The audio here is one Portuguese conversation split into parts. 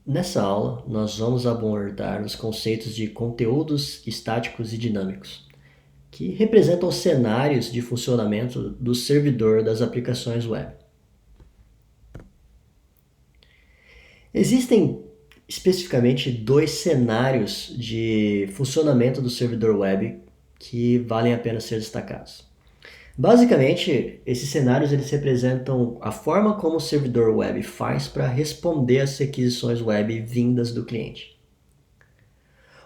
Nessa aula, nós vamos abordar os conceitos de conteúdos estáticos e dinâmicos, que representam cenários de funcionamento do servidor das aplicações web. Existem especificamente dois cenários de funcionamento do servidor web que valem a pena ser destacados. Basicamente, esses cenários eles representam a forma como o servidor web faz para responder às requisições web vindas do cliente.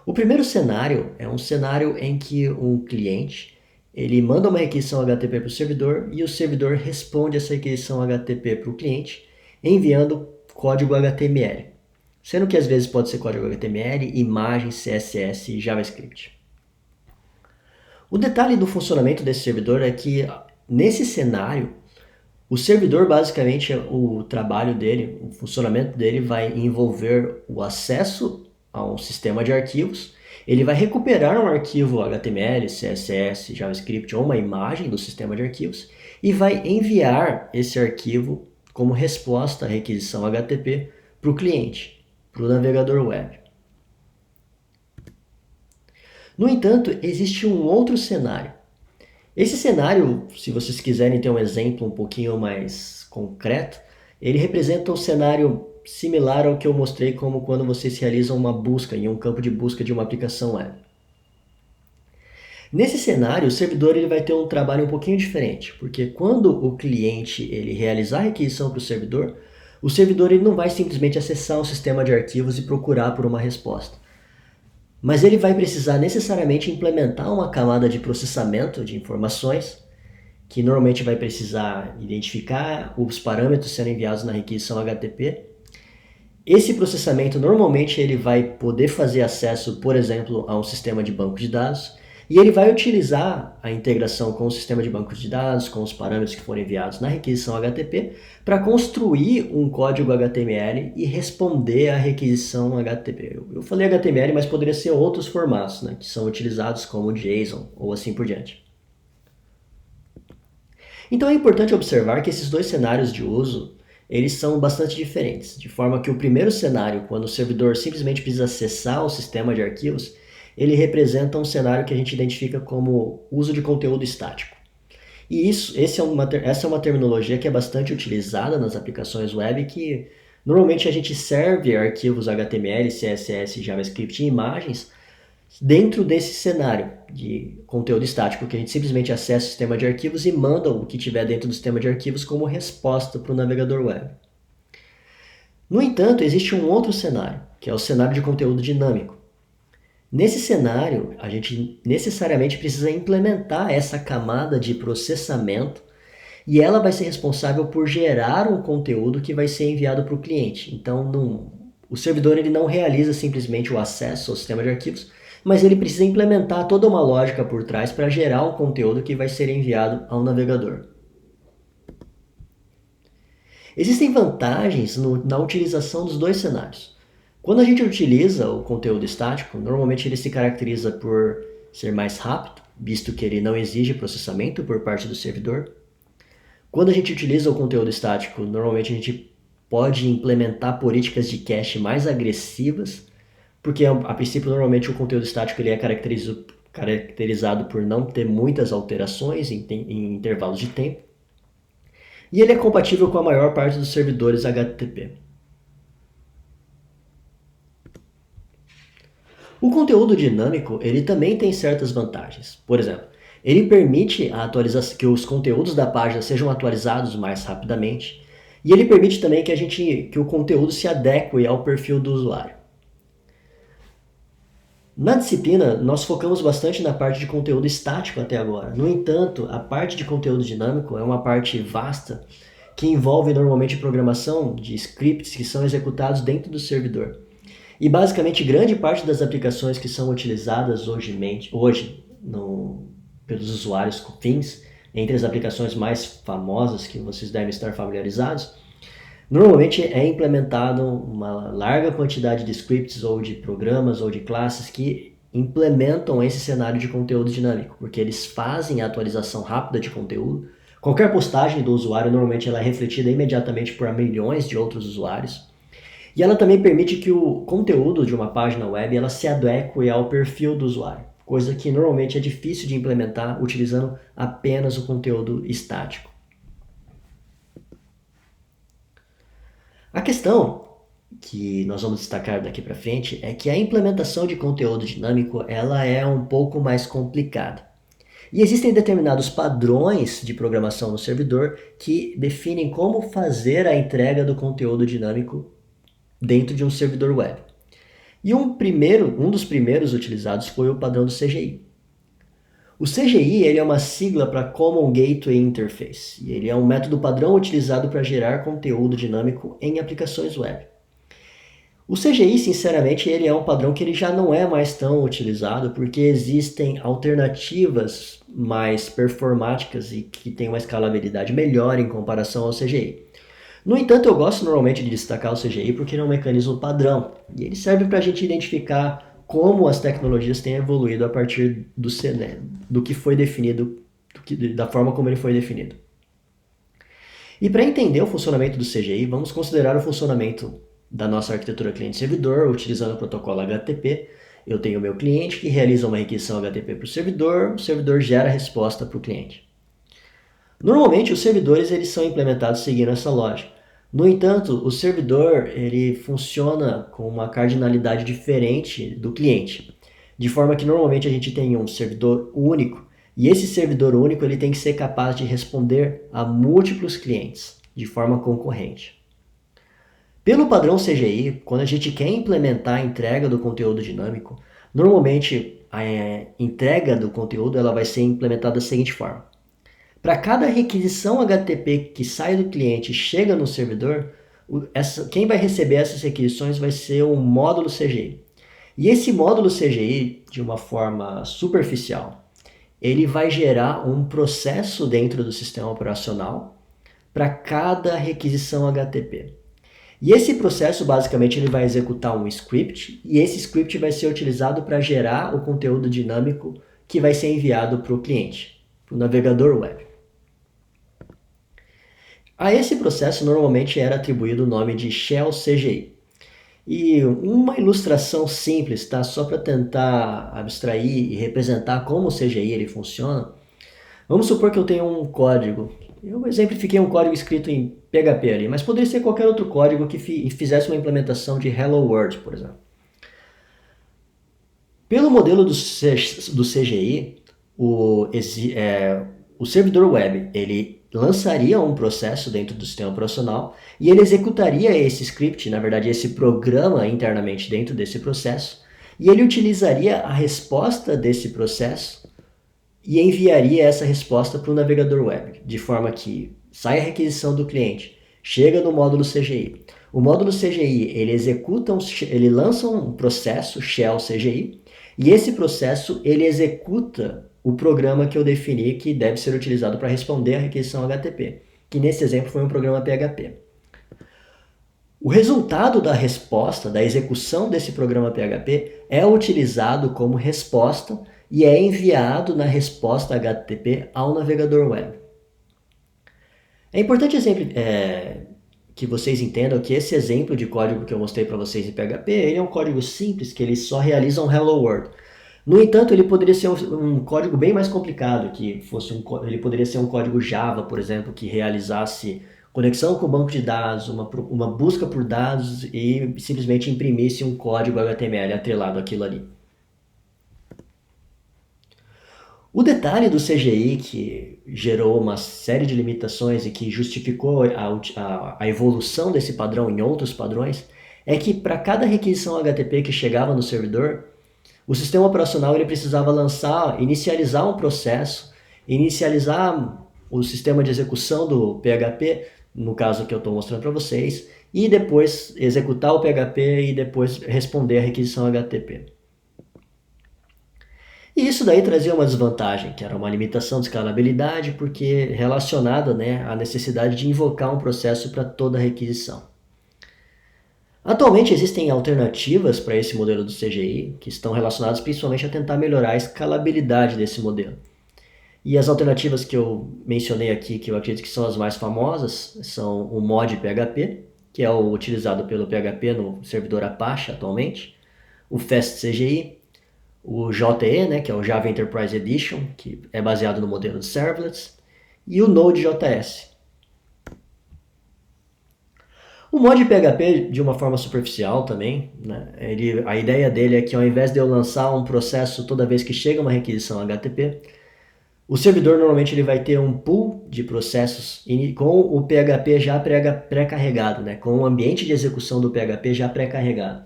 O primeiro cenário é um cenário em que um cliente ele manda uma requisição HTTP para o servidor e o servidor responde essa requisição HTTP para o cliente enviando código HTML, sendo que às vezes pode ser código HTML, imagem, CSS e JavaScript. O detalhe do funcionamento desse servidor é que nesse cenário o servidor basicamente o trabalho dele, o funcionamento dele vai envolver o acesso a um sistema de arquivos. Ele vai recuperar um arquivo HTML, CSS, JavaScript ou uma imagem do sistema de arquivos e vai enviar esse arquivo como resposta à requisição HTTP para o cliente, para o navegador web. No entanto, existe um outro cenário. Esse cenário, se vocês quiserem ter um exemplo um pouquinho mais concreto, ele representa um cenário similar ao que eu mostrei como quando vocês realizam uma busca em um campo de busca de uma aplicação web. Nesse cenário, o servidor ele vai ter um trabalho um pouquinho diferente, porque quando o cliente ele realizar a requisição para o servidor ele não vai simplesmente acessar um sistema de arquivos e procurar por uma resposta. Mas ele vai precisar necessariamente implementar uma camada de processamento de informações, que normalmente vai precisar identificar os parâmetros sendo enviados na requisição HTTP. Esse processamento normalmente ele vai poder fazer acesso, por exemplo, a um sistema de banco de dados, e ele vai utilizar a integração com o sistema de banco de dados, com os parâmetros que foram enviados na requisição HTTP, para construir um código HTML e responder à requisição HTTP. Eu falei HTML, mas poderia ser outros formatos, né, que são utilizados como JSON ou assim por diante. Então é importante observar que esses dois cenários de uso eles são bastante diferentes, de forma que o primeiro cenário, quando o servidor simplesmente precisa acessar o sistema de arquivos, ele representa um cenário que a gente identifica como uso de conteúdo estático. E essa é uma terminologia que é bastante utilizada nas aplicações web, que normalmente a gente serve arquivos HTML, CSS, JavaScript e imagens dentro desse cenário de conteúdo estático, que a gente simplesmente acessa o sistema de arquivos e manda o que tiver dentro do sistema de arquivos como resposta para o navegador web. No entanto, existe um outro cenário, que é o cenário de conteúdo dinâmico. Nesse cenário, a gente necessariamente precisa implementar essa camada de processamento e ela vai ser responsável por gerar um conteúdo que vai ser enviado para o cliente. Então, o servidor ele não realiza simplesmente o acesso ao sistema de arquivos, mas ele precisa implementar toda uma lógica por trás para gerar um conteúdo que vai ser enviado ao navegador. Existem vantagens na utilização dos dois cenários. Quando a gente utiliza o conteúdo estático, normalmente ele se caracteriza por ser mais rápido, visto que ele não exige processamento por parte do servidor. Quando a gente utiliza o conteúdo estático, normalmente a gente pode implementar políticas de cache mais agressivas, porque a princípio normalmente o conteúdo estático ele é caracterizado por não ter muitas alterações em intervalos de tempo. E ele é compatível com a maior parte dos servidores HTTP. O conteúdo dinâmico ele também tem certas vantagens. Por exemplo, ele permite a atualização, que os conteúdos da página sejam atualizados mais rapidamente, e ele permite também que o conteúdo se adeque ao perfil do usuário. Na disciplina, nós focamos bastante na parte de conteúdo estático até agora. No entanto, a parte de conteúdo dinâmico é uma parte vasta que envolve normalmente programação de scripts que são executados dentro do servidor. E basicamente grande parte das aplicações que são utilizadas hoje pelos usuários fins, entre as aplicações mais famosas que vocês devem estar familiarizados, normalmente é implementado uma larga quantidade de scripts ou de programas ou de classes que implementam esse cenário de conteúdo dinâmico, porque eles fazem a atualização rápida de conteúdo. Qualquer postagem do usuário normalmente ela é refletida imediatamente por milhões de outros usuários. E ela também permite que o conteúdo de uma página web ela se adeque ao perfil do usuário, coisa que normalmente é difícil de implementar utilizando apenas o conteúdo estático. A questão que nós vamos destacar daqui para frente é que a implementação de conteúdo dinâmico ela é um pouco mais complicada. E existem determinados padrões de programação no servidor que definem como fazer a entrega do conteúdo dinâmico dentro de um servidor web. E um dos primeiros utilizados foi o padrão do CGI. O CGI ele é uma sigla para Common Gateway Interface, e ele é um método padrão utilizado para gerar conteúdo dinâmico em aplicações web. O CGI, sinceramente, ele é um padrão que ele já não é mais tão utilizado porque existem alternativas mais performáticas e que têm uma escalabilidade melhor em comparação ao CGI. No entanto, eu gosto normalmente de destacar o CGI porque ele é um mecanismo padrão e ele serve para a gente identificar como as tecnologias têm evoluído a partir do que foi definido, da forma como ele foi definido. E para entender o funcionamento do CGI, vamos considerar o funcionamento da nossa arquitetura cliente-servidor, utilizando o protocolo HTTP. Eu tenho o meu cliente que realiza uma requisição HTTP para o servidor gera a resposta para o cliente. Normalmente, os servidores eles são implementados seguindo essa lógica. No entanto, o servidor ele funciona com uma cardinalidade diferente do cliente, de forma que normalmente a gente tem um servidor único, e esse servidor único ele tem que ser capaz de responder a múltiplos clientes, de forma concorrente. Pelo padrão CGI, quando a gente quer implementar a entrega do conteúdo dinâmico, normalmente a entrega do conteúdo ela vai ser implementada da seguinte forma. Para cada requisição HTTP que sai do cliente e chega no servidor, quem vai receber essas requisições vai ser um módulo CGI. E esse módulo CGI, de uma forma superficial, ele vai gerar um processo dentro do sistema operacional para cada requisição HTTP. E esse processo, basicamente, ele vai executar um script, e esse script vai ser utilizado para gerar o conteúdo dinâmico que vai ser enviado para o cliente, para o navegador web. A esse processo, normalmente, era atribuído o nome de Shell CGI. E uma ilustração simples, tá? Só para tentar abstrair e representar como o CGI ele funciona. Vamos supor que eu tenho um código. Eu exemplifiquei um código escrito em PHP ali, mas poderia ser qualquer outro código que fizesse uma implementação de Hello World, por exemplo. Pelo modelo do CGI, o servidor web ele lançaria um processo dentro do sistema operacional e ele executaria esse script, na verdade esse programa internamente dentro desse processo, e ele utilizaria a resposta desse processo e enviaria essa resposta para o navegador web, de forma que sai a requisição do cliente, chega no módulo CGI. O módulo CGI ele lança um processo Shell CGI e esse processo ele executa o programa que eu defini que deve ser utilizado para responder a requisição HTTP, que nesse exemplo foi um programa PHP. O resultado da resposta, da execução desse programa PHP é utilizado como resposta e é enviado na resposta HTTP ao navegador web. É importante que vocês entendam que esse exemplo de código que eu mostrei para vocês em PHP, ele é um código simples que ele só realiza um Hello World. No entanto, ele poderia ser um código bem mais complicado, ele poderia ser um código Java, por exemplo, que realizasse conexão com o banco de dados, uma busca por dados e simplesmente imprimisse um código HTML atrelado àquilo ali. O detalhe do CGI que gerou uma série de limitações e que justificou a evolução desse padrão em outros padrões é que para cada requisição HTTP que chegava no servidor, o sistema operacional ele precisava inicializar um processo, inicializar o sistema de execução do PHP, no caso que eu estou mostrando para vocês, e depois executar o PHP e depois responder a requisição HTTP. E isso daí trazia uma desvantagem, que era uma limitação de escalabilidade, porque relacionada à necessidade de invocar um processo para toda requisição. Atualmente existem alternativas para esse modelo do CGI, que estão relacionadas principalmente a tentar melhorar a escalabilidade desse modelo. E as alternativas que eu mencionei aqui, que eu acredito que são as mais famosas, são o Mod PHP, que é o utilizado pelo PHP no servidor Apache atualmente, o FastCGI, o JE, né, que é o Java Enterprise Edition, que é baseado no modelo de servlets, e o Node.js. O mod PHP, de uma forma superficial também, né, a ideia dele é que ao invés de eu lançar um processo toda vez que chega uma requisição HTTP, o servidor normalmente ele vai ter um pool de processos com o PHP já pré-carregado, né, com o ambiente de execução do PHP já pré-carregado.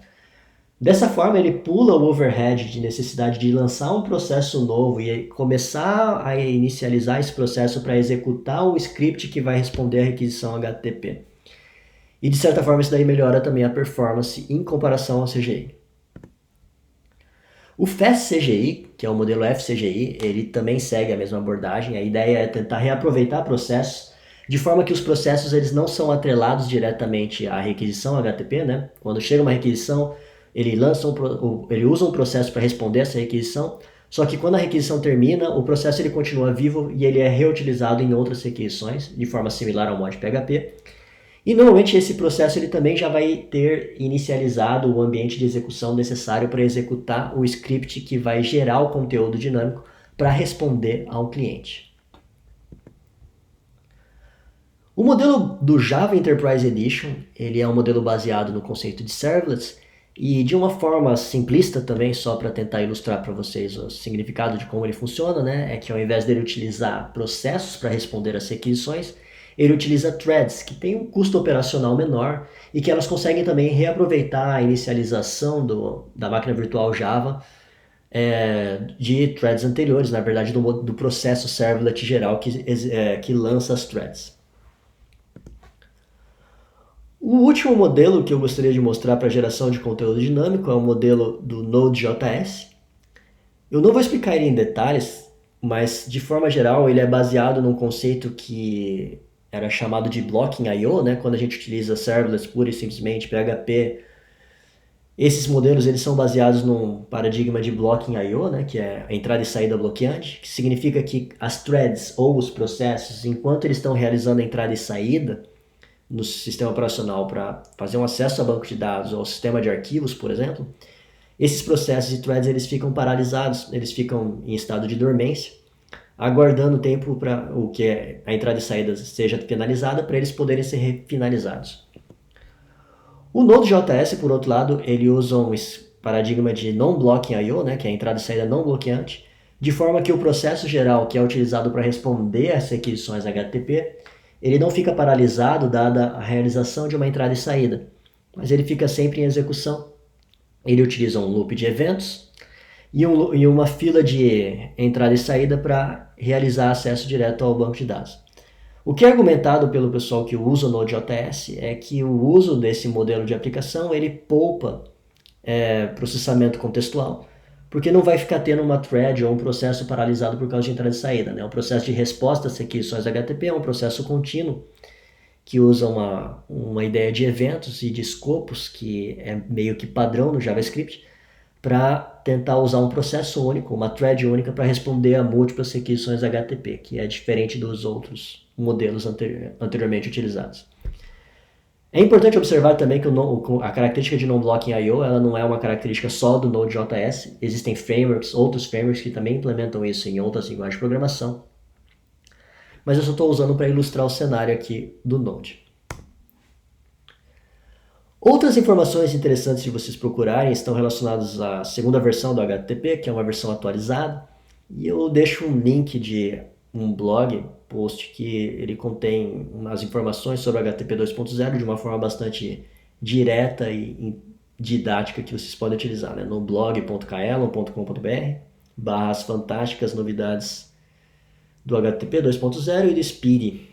Dessa forma, ele pula o overhead de necessidade de lançar um processo novo e começar a inicializar esse processo para executar o script que vai responder à requisição HTTP. E de certa forma isso daí melhora também a performance em comparação ao CGI. O FastCGI, que é o modelo FCGI, ele também segue a mesma abordagem. A ideia é tentar reaproveitar processos de forma que os processos eles não são atrelados diretamente à requisição HTTP, né? Quando chega uma requisição, ele usa um processo para responder essa requisição, só que quando a requisição termina, o processo ele continua vivo e ele é reutilizado em outras requisições, de forma similar ao mod PHP. E normalmente esse processo ele também já vai ter inicializado o ambiente de execução necessário para executar o script que vai gerar o conteúdo dinâmico para responder ao cliente. O modelo do Java Enterprise Edition, ele é um modelo baseado no conceito de servlets e de uma forma simplista também, só para tentar ilustrar para vocês o significado de como ele funciona, né? É que ao invés dele utilizar processos para responder às requisições, ele utiliza threads, que tem um custo operacional menor e que elas conseguem também reaproveitar a inicialização da máquina virtual Java de threads anteriores, na verdade do processo servlet geral que lança as threads. O último modelo que eu gostaria de mostrar para geração de conteúdo dinâmico é o modelo do Node.js. Eu não vou explicar ele em detalhes, mas de forma geral ele é baseado num conceito que era chamado de Blocking I/O, né? Quando a gente utiliza servlets pura e simplesmente PHP. Esses modelos eles são baseados num paradigma de Blocking I/O, né? Que é a entrada e saída bloqueante, que significa que as threads ou os processos, enquanto eles estão realizando a entrada e saída no sistema operacional para fazer um acesso a banco de dados ou ao sistema de arquivos, por exemplo, esses processos e threads eles ficam paralisados, eles ficam em estado de dormência, aguardando o tempo para o que a entrada e saída seja finalizada para eles poderem ser finalizados. O Node.js, por outro lado, ele usa um paradigma de non-blocking I/O, né, que é a entrada e saída não bloqueante, de forma que o processo geral que é utilizado para responder às requisições HTTP, ele não fica paralisado dada a realização de uma entrada e saída, mas ele fica sempre em execução. Ele utiliza um loop de eventos e uma fila de entrada e saída para realizar acesso direto ao banco de dados. O que é argumentado pelo pessoal que usa o Node.js é que o uso desse modelo de aplicação ele poupa processamento contextual, porque não vai ficar tendo uma thread ou um processo paralisado por causa de entrada e saída. Né? O processo de resposta às requisições HTTP é um processo contínuo que usa uma ideia de eventos e de escopos que é meio que padrão no JavaScript para tentar usar um processo único, uma thread única para responder a múltiplas requisições HTTP, que é diferente dos outros modelos anteriormente utilizados. É importante observar também que a característica de non-blocking I/O ela não é uma característica só do Node.js. Existem outros frameworks que também implementam isso em outras linguagens de programação. Mas eu só estou usando para ilustrar o cenário aqui do Node. Outras informações interessantes de vocês procurarem estão relacionadas à segunda versão do HTTP, que é uma versão atualizada. E eu deixo um link de um blog post que ele contém umas informações sobre o HTTP 2.0 de uma forma bastante direta e didática que vocês podem utilizar, né? No blog.kaelon.com.br/as fantásticas novidades do HTTP 2.0 e do SPIDY,